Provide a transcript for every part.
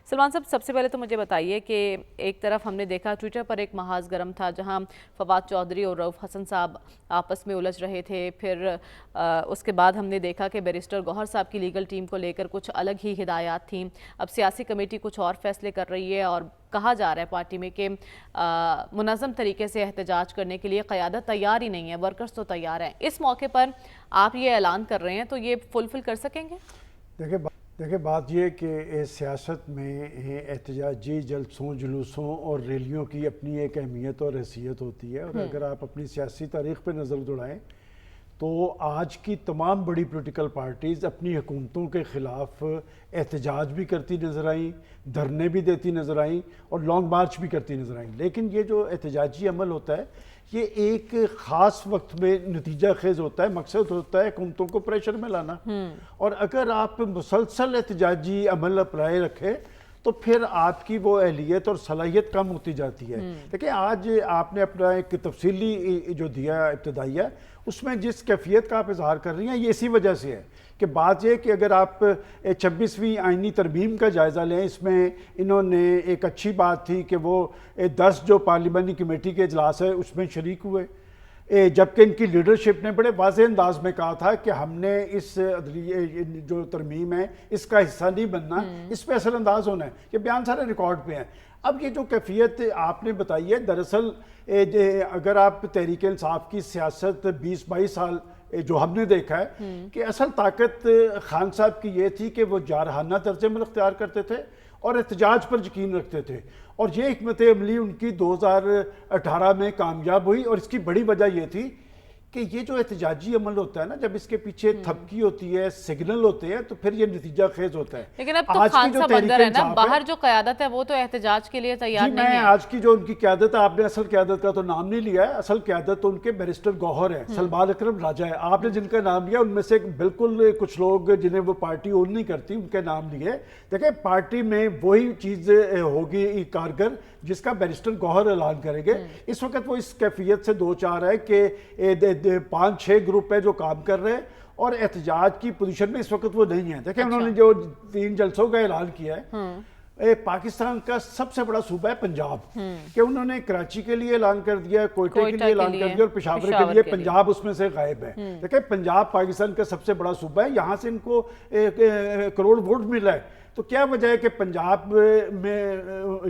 سلمان صاحب، سب سے پہلے تو مجھے بتائیے کہ ایک طرف ہم نے دیکھا ٹویٹر پر ایک محاذ گرم تھا جہاں فواد چودھری اور رؤف حسن صاحب آپس میں الجھ رہے تھے، پھر اس کے بعد ہم نے دیکھا کہ بیرسٹر گوہر صاحب کی لیگل ٹیم کو لے کر کچھ الگ ہی ہدایات تھیں۔ اب سیاسی کمیٹی کچھ اور فیصلے کر رہی ہے اور کہا جا رہا ہے پارٹی میں کہ منظم طریقے سے احتجاج کرنے کے لیے قیادت تیار ہی نہیں ہے، ورکرز تو تیار ہیں۔ اس موقع پر آپ یہ اعلان کر رہے ہیں تو یہ فلفل کر سکیں گے؟ دیکھیں بات یہ کہ سیاست میں احتجاجی جلسوں جلوسوں اور ریلیوں کی اپنی ایک اہمیت اور حیثیت ہوتی ہے، اور اگر آپ اپنی سیاسی تاریخ پہ نظر دوڑائیں تو آج کی تمام بڑی پولیٹیکل پارٹیز اپنی حکومتوں کے خلاف احتجاج بھی کرتی نظر آئیں، دھرنے بھی دیتی نظر آئیں اور لانگ مارچ بھی کرتی نظر آئیں۔ لیکن یہ جو احتجاجی عمل ہوتا ہے یہ ایک خاص وقت میں نتیجہ خیز ہوتا ہے، مقصد ہوتا ہے حکومتوں کو پریشر میں لانا، اور اگر آپ مسلسل احتجاجی عمل اپنائے رکھے تو پھر آپ کی وہ اہلیت اور صلاحیت کم ہوتی جاتی ہے۔ دیکھیں آج آپ نے اپنا ایک تفصیلی جو دیا ابتدائیہ، اس میں جس کیفیت کا آپ اظہار کر رہی ہیں یہ اسی وجہ سے ہے کہ بات یہ کہ اگر آپ 26ویں آئینی ترمیم کا جائزہ لیں، اس میں انہوں نے ایک اچھی بات تھی کہ وہ 10 جو پارلیمانی کمیٹی کے اجلاس ہے اس میں شریک ہوئے، جبکہ ان کی لیڈرشپ نے بڑے واضح انداز میں کہا تھا کہ ہم نے اس جو ترمیم ہے اس کا حصہ نہیں بننا، اس پہ اثر انداز ہونا ہے۔ یہ بیان سارے ریکارڈ پہ ہیں۔ اب یہ جو کیفیت آپ نے بتائی ہے، دراصل اگر آپ تحریک انصاف کی سیاست 20-22 سال جو ہم نے دیکھا ہے کہ اصل طاقت خان صاحب کی یہ تھی کہ وہ جارحانہ طرز عمل اختیار کرتے تھے اور احتجاج پر یقین رکھتے تھے، اور یہ حکمت عملی ان کی 2018 میں کامیاب ہوئی، اور اس کی بڑی وجہ یہ تھی کہ یہ جو احتجاجی عمل ہوتا ہے نا، جب اس کے پیچھے تھپکی ہوتی ہے، سگنل ہوتے ہیں، تو پھر یہ نتیجہ خیز ہوتا ہے۔ لیکن اب تو خان صاحب اندر ہے نا، باہر جو قیادت ہے وہ تو احتجاج کے لیے تیار نہیں ہے۔ میں آج کی جو ان کی قیادت ہے، آپ نے اصل قیادت کا تو نام نہیں لیا ہے، اصل قیادت تو ان کے بیرسٹر گوہر ہے، سلمان اکرم راجہ ہے، آپ نے جن کا نام لیا ان میں سے بالکل کچھ لوگ جنہیں وہ پارٹی اون نہیں کرتی ان کے نام لیے۔ دیکھیں پارٹی میں وہی چیز ہوگی کارگر جس کا بیرسٹر گوہر اعلان کریں گے۔ اس وقت وہ اس کیفیت سے دو چار ہے کہ 5-6 گروپ ہے جو کام کر رہے ہیں، اور احتجاج کی پوزیشن میں اس وقت وہ نہیں ہے۔ دیکھیں انہوں نے جو 3 جلسوں کا اعلان کیا ہے، پاکستان کا سب سے بڑا صوبہ ہے پنجاب، کہ انہوں نے کراچی کے لیے اعلان کر دیا، کوئٹہ کے لیے اعلان کر دیا، اور پشاور کے لیے، پنجاب اس میں سے غائب ہے۔ دیکھیں پنجاب پاکستان کا سب سے بڑا صوبہ ہے، یہاں سے ان کو 1 کروڑ ووٹ ملا ہے، تو کیا وجہ ہے کہ پنجاب میں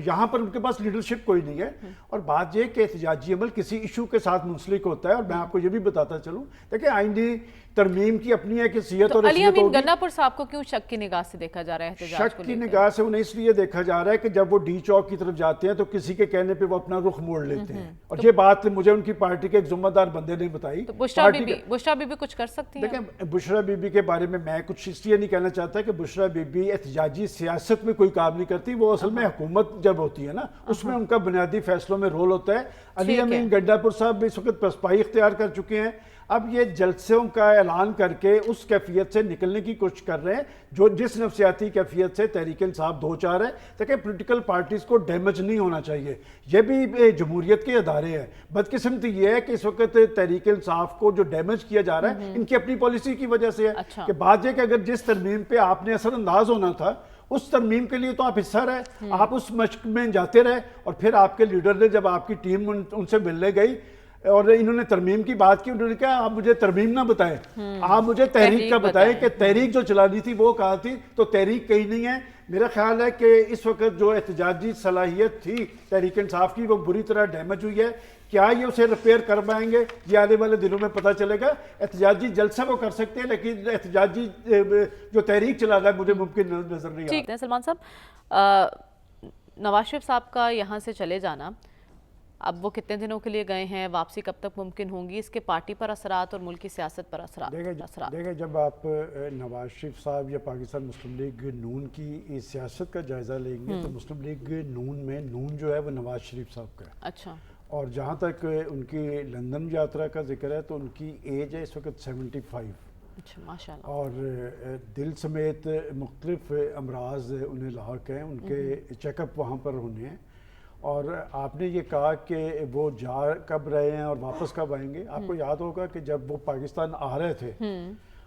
یہاں پر ان کے پاس لیڈرشپ کوئی نہیں ہے۔ اور بات یہ کہ احتجاجی عمل کسی ایشو کے ساتھ منسلک ہوتا ہے، اور میں آپ کو یہ بھی بتاتا چلوں، دیکھیں آئینی ترمیم کی اپنی ایک حیثیت اور علی امین گنہ پور صاحب کو کیوں شک کی نگاہ سے دیکھا جا رہا ہے احتجاج کو؟ شک کی نگاہ سے انہیں اس لیے دیکھا جا رہا ہے کہ جب وہ ڈی چوک کی طرف جاتے ہیں تو کسی کے کہنے پہ وہ اپنا رخ موڑ لیتے ہیں، اور یہ بات مجھے ان کی پارٹی کے ایک ذمہ دار بندے نے بتائی۔ بشرا بی بی کچھ کر سکتی ہیں؟ دیکھیں بشرا بی بی کے بارے میں کچھ اس لیے نہیں کہنا چاہتا کہ بشرا بی بی احتجاجی سیاست میں کوئی کام نہیں کرتی، وہ اصل میں حکومت جب ہوتی ہے نا اس میں ان کا بنیادی فیصلوں میں رول ہوتا ہے۔ علی امین گنڈا پور صاحب بھی اس وقت پسپائی اختیار کر چکے ہیں، اب یہ جلسوں کا اعلان کر کے اس کیفیت سے نکلنے کی کوشش کر رہے ہیں جو جس نفسیاتی کیفیت سے تحریک انصاف دو چار ہے۔ دیکھیں پولیٹیکل پارٹیز کو ڈیمیج نہیں ہونا چاہیے، یہ بھی جمہوریت کے ادارے ہیں۔ بدقسمتی یہ ہے کہ اس وقت تحریک انصاف کو جو ڈیمیج کیا جا رہا ہے ان کی اپنی پالیسی کی وجہ سے ہے، کہ بات یہ کہ اگر جس ترمیم پہ آپ نے اثر انداز ہونا تھا اس ترمیم کے لیے تو آپ حصہ رہے، آپ اس مشق میں جاتے رہے، اور پھر آپ کے لیڈر نے جب آپ کی ٹیم ان سے ملنے گئی اور انہوں نے ترمیم کی بات کی، انہوں نے کہا آپ مجھے ترمیم نہ بتائیں، آپ مجھے تحریک کا بتائیں کہ تحریک جو چلانی تھی وہ کہاں تھی، تو تحریک کہیں نہیں ہے۔ میرا خیال ہے کہ اس وقت جو احتجاجی صلاحیت تھی تحریک انصاف کی وہ بری طرح ڈیمیج ہوئی ہے۔ کیا یہ اسے ریپیئر کر پائیں گے یہ آنے والے دنوں میں پتہ چلے گا۔ احتجاجی جلسہ وہ کر سکتے ہیں لیکن احتجاجی جو تحریک چلانا ہے مجھے ممکن نظر نہیں آتا۔ ٹھیک ہے سلمان صاحب، نواز شریف صاحب کا یہاں سے چلے جانا، اب وہ کتنے دنوں کے لیے گئے ہیں، واپسی کب تک ممکن ہوں گی، اس کے پارٹی پر اثرات اور ملکی سیاست پر اثرات؟ دیکھیں جب آپ نواز شریف صاحب یا پاکستان مسلم لیگ نون کی سیاست کا جائزہ لیں گے تو مسلم لیگ نون میں نون جو ہے وہ نواز شریف صاحب کا ہے۔ اچھا، اور جہاں تک ان کی لندن یاترا کا ذکر ہے تو ان کی ایج ہے اس وقت 75، ماشاءاللہ، اور دل سمیت مختلف امراض انہیں لاحق ہیں، ان کے چیک اپ وہاں پر ہونے ہیں۔ اور آپ نے یہ کہا کہ وہ جا کب رہے ہیں اور واپس کب آئیں گے، آپ کو یاد ہوگا کہ جب وہ پاکستان آ رہے تھے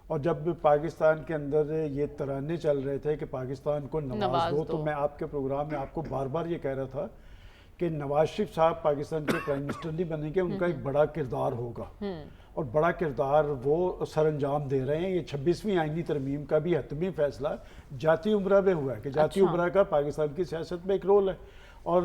اور جب پاکستان کے اندر یہ ترانے چل رہے تھے کہ پاکستان کو نواز دو، تو میں آپ کے پروگرام میں آپ کو بار بار یہ کہہ رہا تھا کہ نواز شریف صاحب پاکستان کے پرائم منسٹر نہیں بنیں گے، ان کا ایک بڑا کردار ہوگا، اور بڑا کردار وہ سر انجام دے رہے ہیں۔ یہ 26ویں آئینی ترمیم کا بھی حتمی فیصلہ جاتی عمرہ میں ہوا ہے کہ جاتی عمرہ کا پاکستان کی سیاست میں ایک رول ہے، اور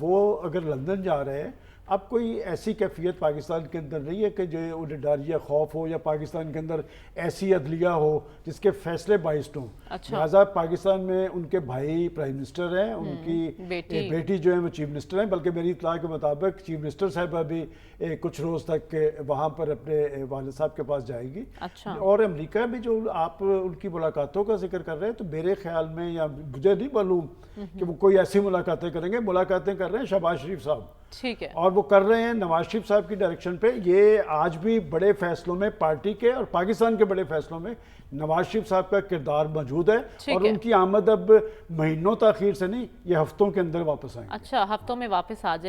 وہ اگر لندن جا رہے ہیں، اب کوئی ایسی کیفیت پاکستان کے اندر نہیں ہے کہ جو انہیں ڈر یا خوف ہو، یا پاکستان کے اندر ایسی عدلیہ ہو جس کے فیصلے بائسڈ ہوں۔ لہٰذا پاکستان میں ان کے بھائی پرائم منسٹر ہیں، ان کی بیٹی جو ہے وہ چیف منسٹر ہیں، بلکہ میری اطلاع کے مطابق چیف منسٹر صاحبہ بھی کچھ روز تک وہاں پر اپنے والد صاحب کے پاس جائے گی۔ اور امریکہ میں جو آپ ان کی ملاقاتوں کا ذکر کر رہے ہیں، تو میرے خیال میں، یا مجھے نہیں معلوم کہ وہ کوئی ایسی ملاقاتیں کریں گے، ملاقاتیں کر رہے ہیں شہباز شریف صاحب، ٹھیک ہے، اور وہ کر رہے ہیں نواز شریف صاحب کی ڈائریکشن پہ۔ یہ آج بھی بڑے فیصلوں میں پارٹی کے اور پاکستان کے بڑے فیصلوں میں نواز شریف صاحب کا کردار موجود ہے، اور ان کی آمد اب مہینوں تاخیر سے نہیں، یہ ہفتوں کے اندر واپس آئیں گے۔ اچھا، ہفتوں میں واپس آ جائیں۔